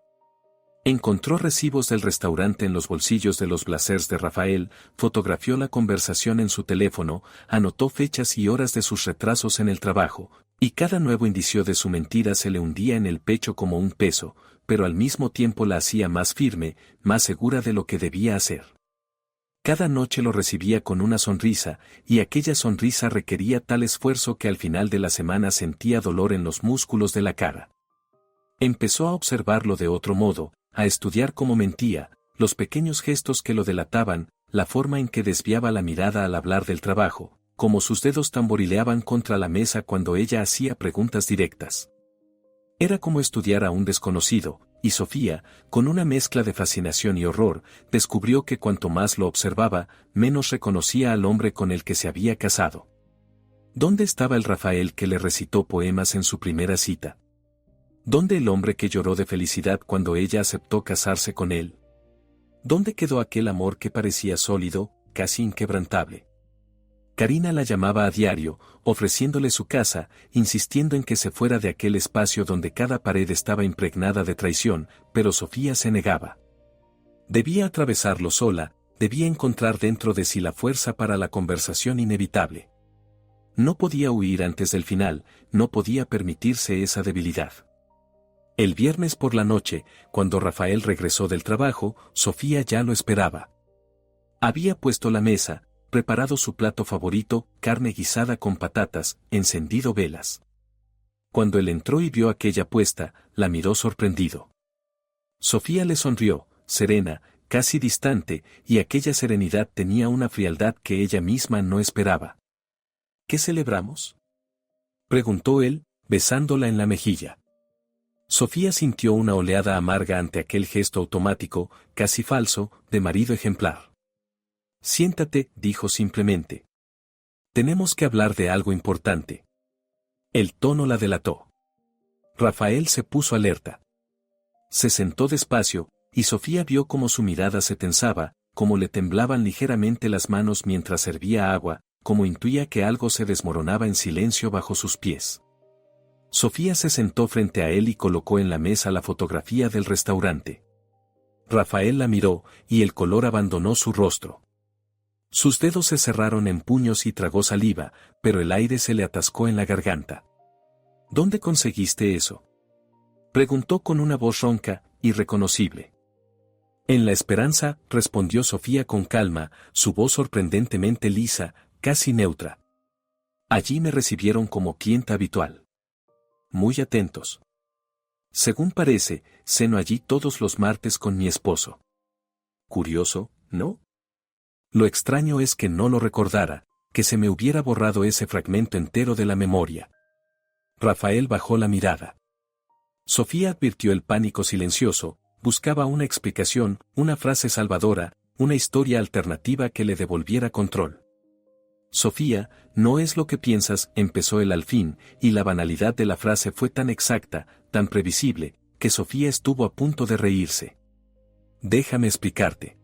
Speaker 1: Encontró recibos del restaurante en los bolsillos de los blazers de Rafael, fotografió la conversación en su teléfono, anotó fechas y horas de sus retrasos en el trabajo, y cada nuevo indicio de su mentira se le hundía en el pecho como un peso, pero al mismo tiempo la hacía más firme, más segura de lo que debía hacer. Cada noche lo recibía con una sonrisa, y aquella sonrisa requería tal esfuerzo que al final de la semana sentía dolor en los músculos de la cara. Empezó a observarlo de otro modo, a estudiar cómo mentía, los pequeños gestos que lo delataban, la forma en que desviaba la mirada al hablar del trabajo, como sus dedos tamborileaban contra la mesa cuando ella hacía preguntas directas. Era como estudiar a un desconocido, y Sofía, con una mezcla de fascinación y horror, descubrió que cuanto más lo observaba, menos reconocía al hombre con el que se había casado. ¿Dónde estaba el Rafael que le recitó poemas en su primera cita? ¿Dónde el hombre que lloró de felicidad cuando ella aceptó casarse con él? ¿Dónde quedó aquel amor que parecía sólido, casi inquebrantable? Karina la llamaba a diario, ofreciéndole su casa, insistiendo en que se fuera de aquel espacio donde cada pared estaba impregnada de traición, pero Sofía se negaba. Debía atravesarlo sola, debía encontrar dentro de sí la fuerza para la conversación inevitable. No podía huir antes del final, no podía permitirse esa debilidad. El viernes por la noche, cuando Rafael regresó del trabajo, Sofía ya lo esperaba. Había puesto la mesa, preparado su plato favorito, carne guisada con patatas, encendido velas. Cuando él entró y vio aquella puesta, la miró sorprendido. Sofía le sonrió, serena, casi distante, y aquella serenidad tenía una frialdad que ella misma no esperaba. ¿Qué celebramos?, preguntó él, besándola en la mejilla. Sofía sintió una oleada amarga ante aquel gesto automático, casi falso, de marido ejemplar. Siéntate, dijo simplemente. Tenemos que hablar de algo importante. El tono la delató. Rafael se puso alerta. Se sentó despacio, y Sofía vio cómo su mirada se tensaba, cómo le temblaban ligeramente las manos mientras servía agua, cómo intuía que algo se desmoronaba en silencio bajo sus pies. Sofía se sentó frente a él y colocó en la mesa la fotografía del restaurante. Rafael la miró, y el color abandonó su rostro. Sus dedos se cerraron en puños y tragó saliva, pero el aire se le atascó en la garganta. ¿Dónde conseguiste eso?, preguntó con una voz ronca, irreconocible. En La Esperanza, respondió Sofía con calma, su voz sorprendentemente lisa, casi neutra. Allí me recibieron como clienta habitual. Muy atentos. Según parece, ceno allí todos los martes con mi esposo. Curioso, ¿no? Lo extraño es que no lo recordara, que se me hubiera borrado ese fragmento entero de la memoria. Rafael bajó la mirada. Sofía advirtió el pánico silencioso, buscaba una explicación, una frase salvadora, una historia alternativa que le devolviera control. Sofía, no es lo que piensas, empezó él al fin, y la banalidad de la frase fue tan exacta, tan previsible, que Sofía estuvo a punto de reírse. Déjame explicarte.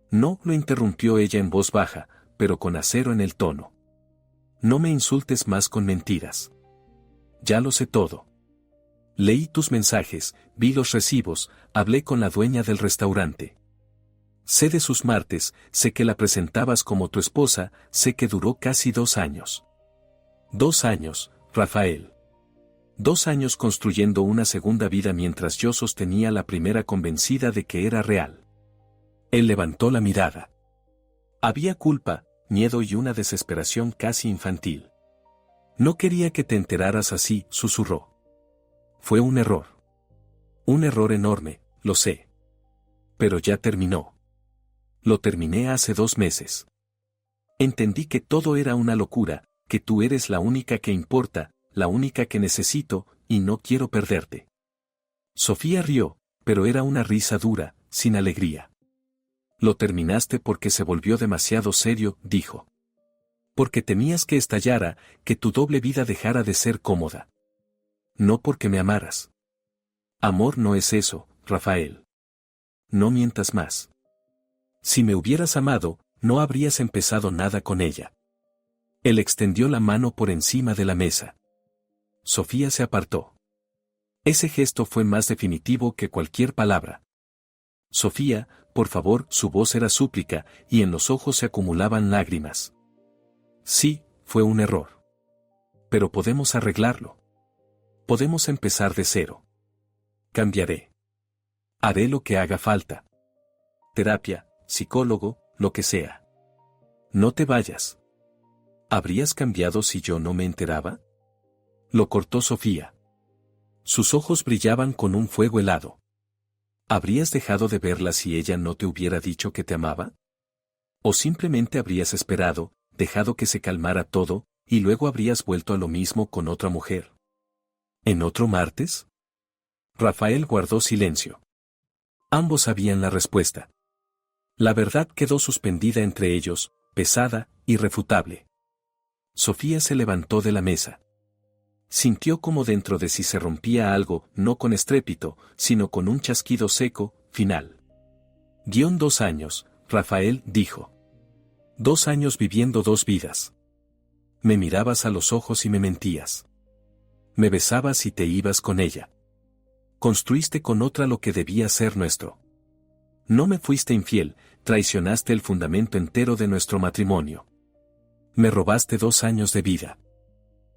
Speaker 1: No, lo interrumpió ella en voz baja, pero con acero en el tono. No me insultes más con mentiras. Ya lo sé todo. Leí tus mensajes, vi los recibos, hablé con la dueña del restaurante. Sé de sus martes, sé que la presentabas como tu esposa, sé que duró casi 2 años. 2 años, Rafael. 2 años construyendo una segunda vida mientras yo sostenía la primera convencida de que era real. Él levantó la mirada. Había culpa, miedo y una desesperación casi infantil. No quería que te enteraras así, susurró. Fue un error. Un error enorme, lo sé. Pero ya terminó. Lo terminé hace 2 meses. Entendí que todo era una locura, que tú eres la única que importa, la única que necesito, y no quiero perderte. Sofía rió, pero era una risa dura, sin alegría. Lo terminaste porque se volvió demasiado serio, dijo. Porque temías que estallara, que tu doble vida dejara de ser cómoda. No porque me amaras. Amor no es eso, Rafael. No mientas más. Si me hubieras amado, no habrías empezado nada con ella. Él extendió la mano por encima de la mesa. Sofía se apartó. Ese gesto fue más definitivo que cualquier palabra. Sofía, por favor, su voz era súplica, y en los ojos se acumulaban lágrimas. Sí, fue un error. Pero podemos arreglarlo. Podemos empezar de cero. Cambiaré. Haré lo que haga falta. Terapia, psicólogo, lo que sea. No te vayas. ¿Habrías cambiado si yo no me enteraba? Lo cortó Sofía. Sus ojos brillaban con un fuego helado. ¿Habrías dejado de verla si ella no te hubiera dicho que te amaba? ¿O simplemente habrías esperado, dejado que se calmara todo, y luego habrías vuelto a lo mismo con otra mujer? ¿En otro martes? Rafael guardó silencio. Ambos sabían la respuesta. La verdad quedó suspendida entre ellos, pesada, irrefutable. Sofía se levantó de la mesa. Sintió como dentro de sí se rompía algo, no con estrépito, sino con un chasquido seco, final. -2 años, Rafael dijo. 2 años viviendo 2 vidas. Me mirabas a los ojos y me mentías. Me besabas y te ibas con ella. Construiste con otra lo que debía ser nuestro. No me fuiste infiel, traicionaste el fundamento entero de nuestro matrimonio. Me robaste 2 años de vida.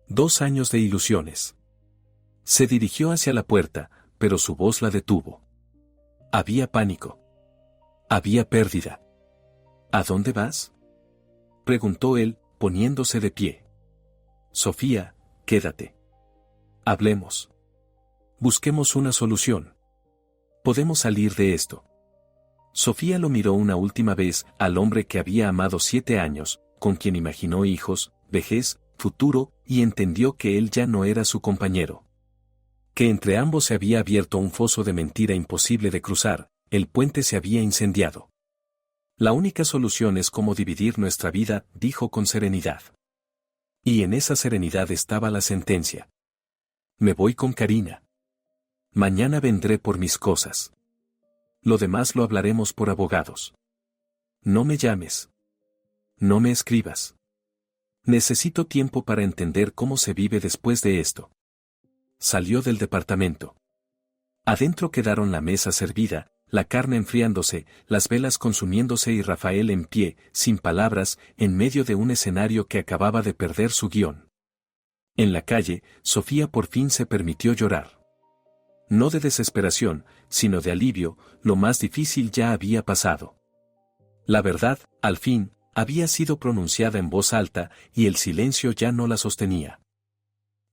Speaker 1: 2 años de ilusiones. Se dirigió hacia la puerta, pero su voz la detuvo. Había pánico. Había pérdida. ¿A dónde vas?, preguntó él, poniéndose de pie. Sofía, quédate. Hablemos. Busquemos una solución. Podemos salir de esto. Sofía lo miró una última vez, al hombre que había amado 7 años, con quien imaginó hijos, vejez, futuro, y entendió que él ya no era su compañero. Que entre ambos se había abierto un foso de mentira imposible de cruzar, el puente se había incendiado. La única solución es cómo dividir nuestra vida, dijo con serenidad. Y en esa serenidad estaba la sentencia. Me voy con Karina. Mañana vendré por mis cosas. Lo demás lo hablaremos por abogados. No me llames. No me escribas. Necesito tiempo para entender cómo se vive después de esto. Salió del departamento. Adentro quedaron la mesa servida, la carne enfriándose, las velas consumiéndose y Rafael en pie, sin palabras, en medio de un escenario que acababa de perder su guión. En la calle, Sofía por fin se permitió llorar. No de desesperación, sino de alivio, lo más difícil ya había pasado. La verdad, al fin, había sido pronunciada en voz alta, y el silencio ya no la sostenía.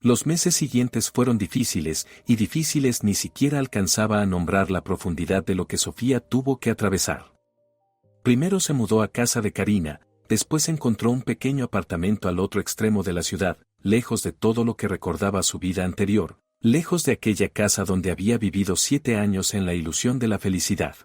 Speaker 1: Los meses siguientes fueron difíciles, y difíciles ni siquiera alcanzaba a nombrar la profundidad de lo que Sofía tuvo que atravesar. Primero se mudó a casa de Karina, después encontró un pequeño apartamento al otro extremo de la ciudad, lejos de todo lo que recordaba su vida anterior, lejos de aquella casa donde había vivido 7 años en la ilusión de la felicidad.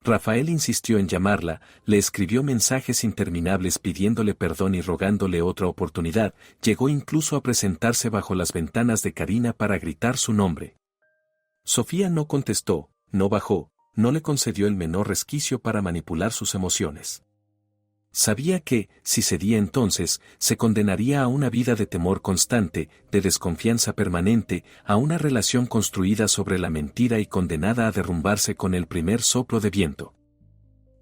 Speaker 1: Rafael insistió en llamarla, le escribió mensajes interminables pidiéndole perdón y rogándole otra oportunidad, llegó incluso a presentarse bajo las ventanas de Karina para gritar su nombre. Sofía no contestó, no bajó, no le concedió el menor resquicio para manipular sus emociones. Sabía que, si cedía entonces, se condenaría a una vida de temor constante, de desconfianza permanente, a una relación construida sobre la mentira y condenada a derrumbarse con el primer soplo de viento.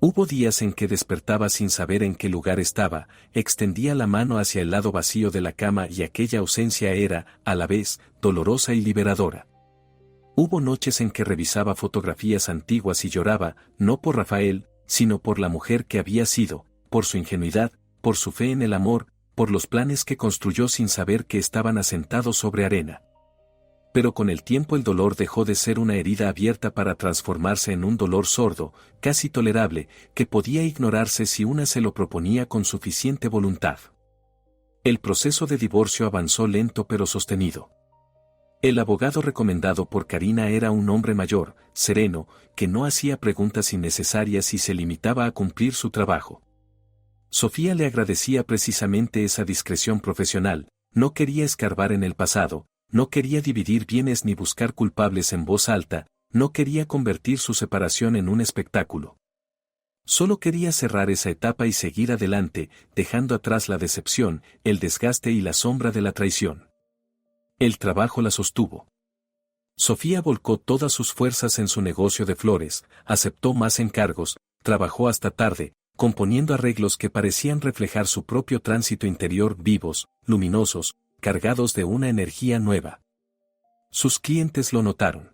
Speaker 1: Hubo días en que despertaba sin saber en qué lugar estaba, extendía la mano hacia el lado vacío de la cama y aquella ausencia era, a la vez, dolorosa y liberadora. Hubo noches en que revisaba fotografías antiguas y lloraba, no por Rafael, sino por la mujer que había sido, por su ingenuidad, por su fe en el amor, por los planes que construyó sin saber que estaban asentados sobre arena. Pero con el tiempo el dolor dejó de ser una herida abierta para transformarse en un dolor sordo, casi tolerable, que podía ignorarse si una se lo proponía con suficiente voluntad. El proceso de divorcio avanzó lento pero sostenido. El abogado recomendado por Karina era un hombre mayor, sereno, que no hacía preguntas innecesarias y se limitaba a cumplir su trabajo. Sofía le agradecía precisamente esa discreción profesional, no quería escarbar en el pasado, no quería dividir bienes ni buscar culpables en voz alta, no quería convertir su separación en un espectáculo. Solo quería cerrar esa etapa y seguir adelante, dejando atrás la decepción, el desgaste y la sombra de la traición. El trabajo la sostuvo. Sofía volcó todas sus fuerzas en su negocio de flores, aceptó más encargos, trabajó hasta tarde, componiendo arreglos que parecían reflejar su propio tránsito interior vivos, luminosos, cargados de una energía nueva. Sus clientes lo notaron.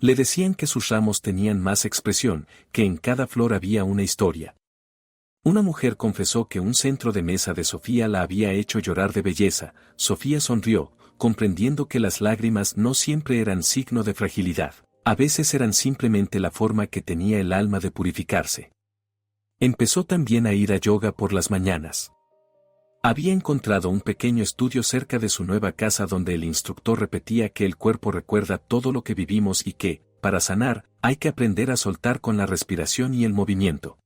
Speaker 1: Le decían que sus ramos tenían más expresión, que en cada flor había una historia. Una mujer confesó que un centro de mesa de Sofía la había hecho llorar de belleza. Sofía sonrió, comprendiendo que las lágrimas no siempre eran signo de fragilidad, a veces eran simplemente la forma que tenía el alma de purificarse. Empezó también a ir a yoga por las mañanas. Había encontrado un pequeño estudio cerca de su nueva casa donde el instructor repetía que el cuerpo recuerda todo lo que vivimos y que, para sanar, hay que aprender a soltar con la respiración y el movimiento.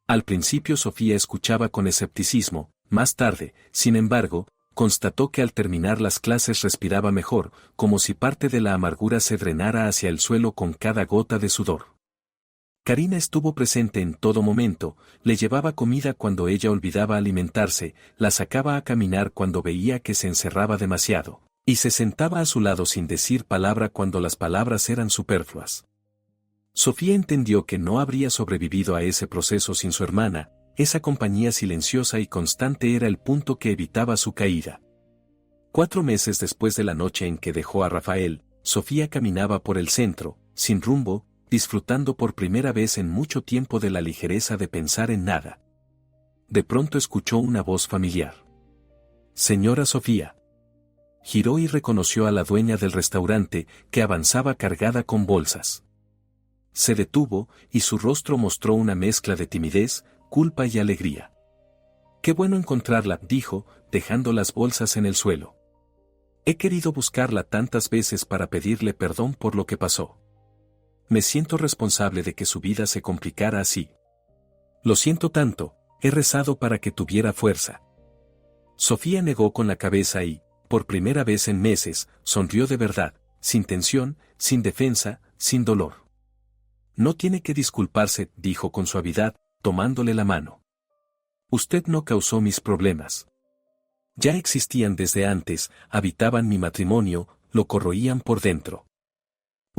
Speaker 1: Al principio Sofía escuchaba con escepticismo, más tarde, sin embargo, constató que al terminar las clases respiraba mejor, como si parte de la amargura se drenara hacia el suelo con cada gota de sudor. Karina estuvo presente en todo momento, le llevaba comida cuando ella olvidaba alimentarse, la sacaba a caminar cuando veía que se encerraba demasiado, y se sentaba a su lado sin decir palabra cuando las palabras eran superfluas. Sofía entendió que no habría sobrevivido a ese proceso sin su hermana, esa compañía silenciosa y constante era el punto que evitaba su caída. 4 meses después de la noche en que dejó a Rafael, Sofía caminaba por el centro, sin rumbo, disfrutando por primera vez en mucho tiempo de la ligereza de pensar en nada. De pronto escuchó una voz familiar. «Señora Sofía». Giró y reconoció a la dueña del restaurante, que avanzaba cargada con bolsas. Se detuvo, y su rostro mostró una mezcla de timidez, culpa y alegría. «Qué bueno encontrarla», dijo, dejando las bolsas en el suelo. «He querido buscarla tantas veces para pedirle perdón por lo que pasó. Me siento responsable de que su vida se complicara así. Lo siento tanto, he rezado para que tuviera fuerza». Sofía negó con la cabeza y, por primera vez en meses, sonrió de verdad, sin tensión, sin defensa, sin dolor. «No tiene que disculparse», dijo con suavidad, tomándole la mano. «Usted no causó mis problemas. Ya existían desde antes, habitaban mi matrimonio, lo corroían por dentro.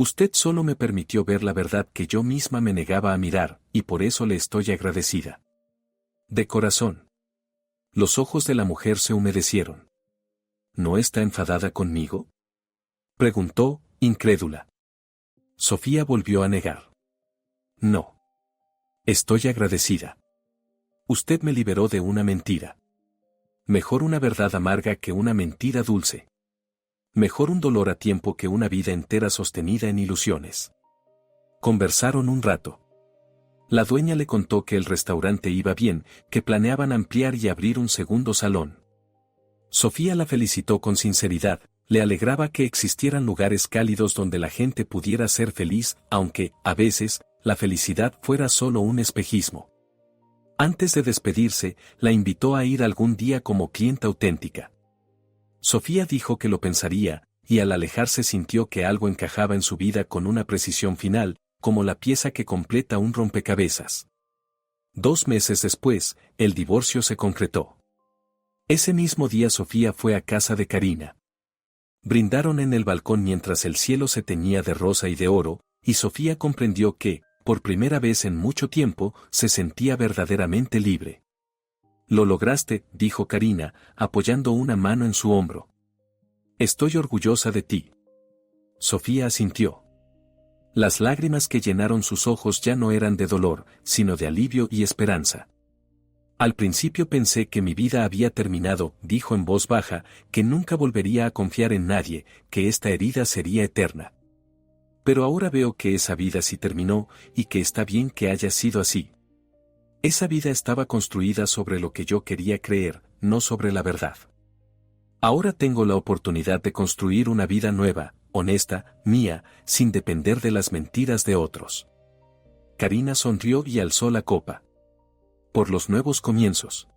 Speaker 1: Usted solo me permitió ver la verdad que yo misma me negaba a mirar, y por eso le estoy agradecida. De corazón. Los ojos de la mujer se humedecieron. ¿No está enfadada conmigo?, preguntó, incrédula. Sofía volvió a negar. No. Estoy agradecida. Usted me liberó de una mentira. Mejor una verdad amarga que una mentira dulce. Mejor un dolor a tiempo que una vida entera sostenida en ilusiones. Conversaron un rato. La dueña le contó que el restaurante iba bien, que planeaban ampliar y abrir un segundo salón. Sofía la felicitó con sinceridad, le alegraba que existieran lugares cálidos donde la gente pudiera ser feliz, aunque, a veces, la felicidad fuera solo un espejismo. Antes de despedirse, la invitó a ir algún día como clienta auténtica. Sofía dijo que lo pensaría, y al alejarse sintió que algo encajaba en su vida con una precisión final, como la pieza que completa un rompecabezas. 2 meses después, el divorcio se concretó. Ese mismo día Sofía fue a casa de Karina. Brindaron en el balcón mientras el cielo se teñía de rosa y de oro, y Sofía comprendió que, por primera vez en mucho tiempo, se sentía verdaderamente libre. Lo lograste, dijo Karina, apoyando una mano en su hombro. Estoy orgullosa de ti. Sofía asintió. Las lágrimas que llenaron sus ojos ya no eran de dolor, sino de alivio y esperanza. Al principio pensé que mi vida había terminado, dijo en voz baja, que nunca volvería a confiar en nadie, que esta herida sería eterna. Pero ahora veo que esa vida sí terminó, y que está bien que haya sido así. Esa vida estaba construida sobre lo que yo quería creer, no sobre la verdad. Ahora tengo la oportunidad de construir una vida nueva, honesta, mía, sin depender de las mentiras de otros. Karina sonrió y alzó la copa. Por los nuevos comienzos.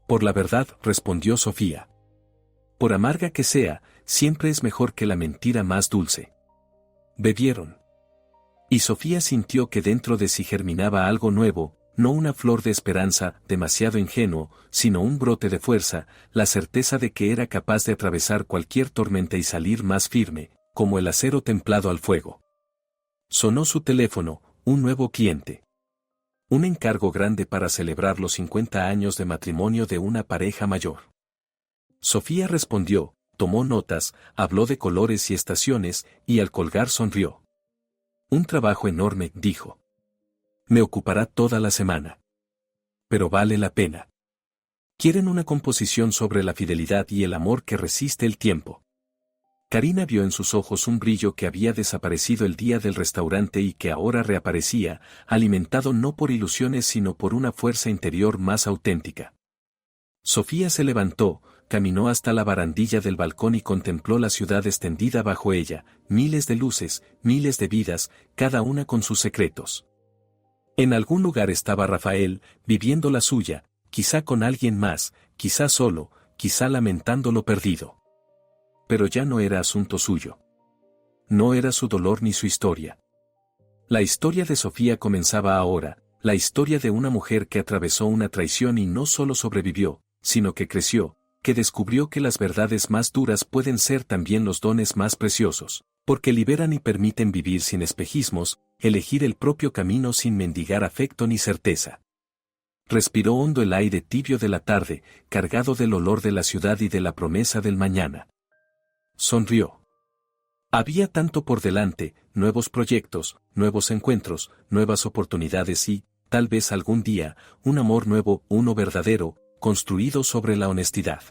Speaker 1: Por la verdad, respondió Sofía. Por amarga que sea, siempre es mejor que la mentira más dulce. Bebieron. Y Sofía sintió que dentro de sí germinaba algo nuevo, no una flor de esperanza, demasiado ingenuo, sino un brote de fuerza, la certeza de que era capaz de atravesar cualquier tormenta y salir más firme, como el acero templado al fuego. Sonó su teléfono, un nuevo cliente. Un encargo grande para celebrar los 50 años de matrimonio de una pareja mayor. Sofía respondió, tomó notas, habló de colores y estaciones, y al colgar sonrió. Un trabajo enorme, dijo. Me ocupará toda la semana. Pero vale la pena. Quieren una composición sobre la fidelidad y el amor que resiste el tiempo. Karina vio en sus ojos un brillo que había desaparecido el día del restaurante y que ahora reaparecía, alimentado no por ilusiones sino por una fuerza interior más auténtica. Sofía se levantó, caminó hasta la barandilla del balcón y contempló la ciudad extendida bajo ella, miles de luces, miles de vidas, cada una con sus secretos. En algún lugar estaba Rafael, viviendo la suya, quizá con alguien más, quizá solo, quizá lamentando lo perdido. Pero ya no era asunto suyo. No era su dolor ni su historia. La historia de Sofía comenzaba ahora, la historia de una mujer que atravesó una traición y no solo sobrevivió, sino que creció, que descubrió que las verdades más duras pueden ser también los dones más preciosos, porque liberan y permiten vivir sin espejismos, elegir el propio camino sin mendigar afecto ni certeza. Respiró hondo el aire tibio de la tarde, cargado del olor de la ciudad y de la promesa del mañana. Sonrió. Había tanto por delante, nuevos proyectos, nuevos encuentros, nuevas oportunidades y, tal vez algún día, un amor nuevo, uno verdadero, construido sobre la honestidad.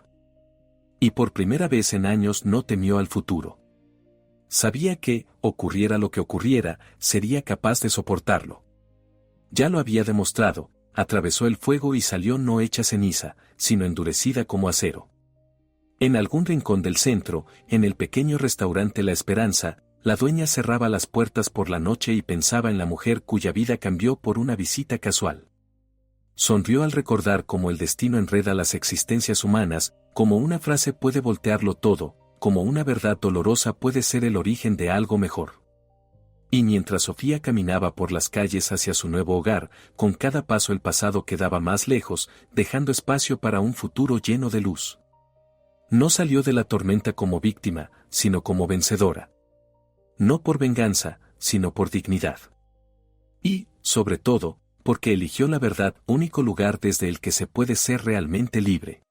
Speaker 1: Y por primera vez en años no temió al futuro. Sabía que, ocurriera lo que ocurriera, sería capaz de soportarlo. Ya lo había demostrado, atravesó el fuego y salió no hecha ceniza, sino endurecida como acero. En algún rincón del centro, en el pequeño restaurante La Esperanza, la dueña cerraba las puertas por la noche y pensaba en la mujer cuya vida cambió por una visita casual. Sonrió al recordar cómo el destino enreda las existencias humanas, como una frase puede voltearlo todo, como una verdad dolorosa puede ser el origen de algo mejor. Y mientras Sofía caminaba por las calles hacia su nuevo hogar, con cada paso el pasado quedaba más lejos, dejando espacio para un futuro lleno de luz. No salió de la tormenta como víctima, sino como vencedora. No por venganza, sino por dignidad. Y, sobre todo, porque eligió la verdad, único lugar desde el que se puede ser realmente libre.